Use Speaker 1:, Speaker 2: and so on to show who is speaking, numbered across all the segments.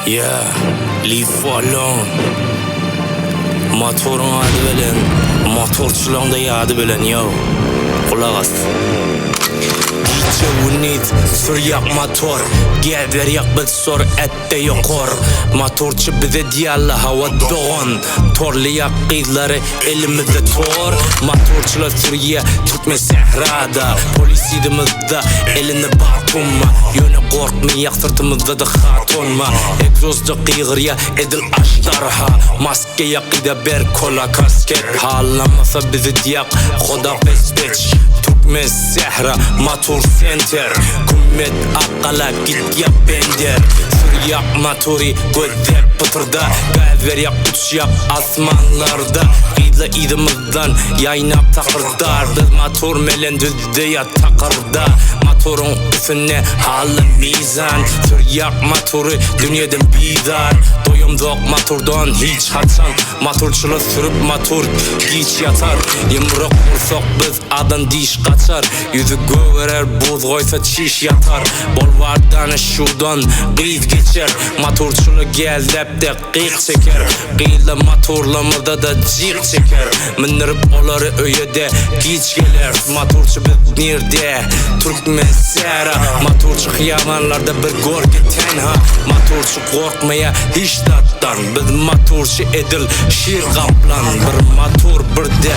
Speaker 1: Yeah, leave alone. Motorun adı bilen, motorçulan da yadı bilen yo. Kulak as. DJ we need süryak motor. Gever yak biz sor ette yokor. Motorçu bize diyalla hava doğan. Torlu yak qiyları elimizde tor. Motorçular sürüye Türkmen sehrada. Polis idimizde elini batunma. Yöne korkmayak sırtımızda da hatunma. Egzozda qiyğırya edil aştarha. Maske yakıda ber kola kasket. Hallamasa bizi diyak koda fespeç. Türkmen sehra motor center. Kummet akala git yap bender. Süryak motori gözler pıtırda. Gaver yak uçyak asmanlarda. Qiyla idimizden yaynap takırdardı. Motor melen düzde ya takırda. Motorun üstüne halı mizan. Süryak motoru dünyadan bizar. Doyumdok motordan hiç hatsan. Motorçular sürüp motor hiç yatar. Yımrık vursak biz adan diş kaçar. Yüzü göverer buz koysa çiş yatar. Bolvardan şuradan qiyz geçer. Motorçular geldep de qiyq çeker. Qiyla motorlamada da cik çeker. Minirip oları öyede giç gelir. Motorçu biz nerede? Türkmen sehra. Motorçu xiyamanlarda bir gorge tenha. Motorçu korkmaya hiç tattan. Biz motorçu edil şir kaplan. Bir motor bir de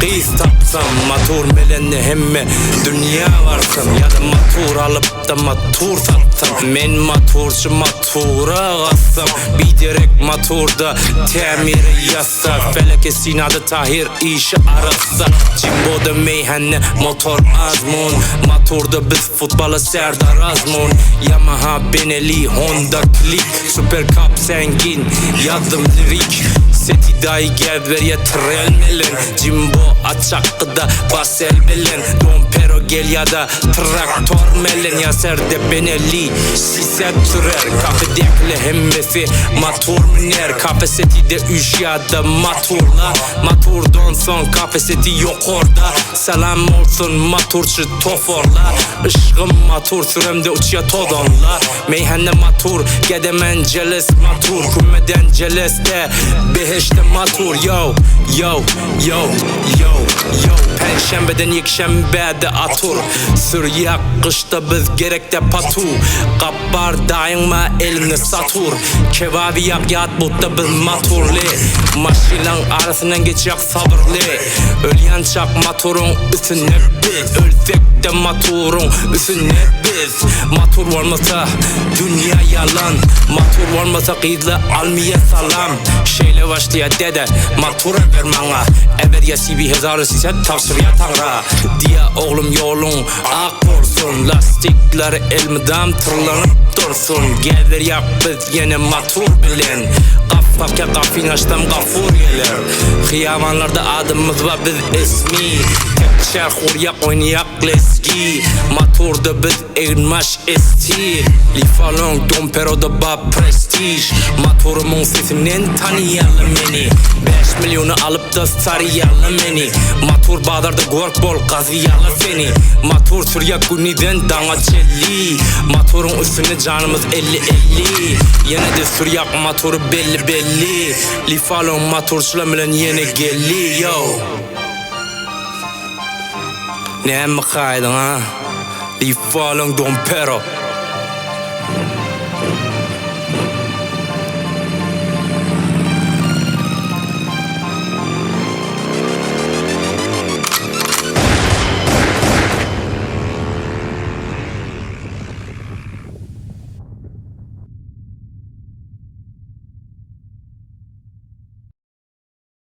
Speaker 1: qiyz tapsam. Motor melenni hemme dünya varsam. Ya da motor alıp da motor satsam. Men motorçu motora qassam. Biderek motorda temiri yazsa. Feleke sinadı tahir işi arasa. Cimboda meyhanne motor azmun. Motorda biz futbola Serdar Azmun. Yamaha Benelli Honda Click. Super Cup zengin yazdım lirik. Seti dahi gever ya trelmelen. Jimbo açakkıda basel belen. Dompero gel ya da traktör melen. Yaserde Benelli siset sürer. Kafedekle hemmesi motor miner. Kafe seti de üç ya da motorla. Motordan son kafe seti yok orada. Selam olsun motorçu toforla. Işığım motor süremde uçya todonla. Meyhanne motor gedemen celes motor. Kummeden celeste beheşte motor yo yo yo yo yo. Perşembeden yekşembede atur. Süryak kışta biz gerekte patu. Kappar daima elini satur. Kebabi yak yat butta biz motorli. Maşilan arasından geçecek sabırlı. Ölyan çak motorun üstüne biz. Ölsek de motorun üstüne biz. Motor olmasa dünya yalan. Motor olmasa qiyla almaya salam. Şeyle başlaya dede motora ver bana. Ever ya sibi hezarı size tavsır ya tanra. Diye oğlum yolun ak olsun. Lastikler elmidam tırlanıp dursun. Gelir yap biz yine motor bilen. Kafka kafin açtam gafur gelir. Xiyamanlarda adımız var biz ismi. Tekçer xuryak oynayak leski. Motorda biz eğilmaş estir. Lifalong domperoda ba prestij. Motorumun sesinden tanıyalım beni. 5 milyonu alıp da sarıyalım beni. Motor bağlarda gork bol kazıyalım seni. Motor süryak güniden dana çelli. Motorun üstüne canımız 50-50. Yine de süryak motoru belli belli. Lifalong motorçular bilen yine gelli yo. Ne mi kaydın ha? Lifalong dompero.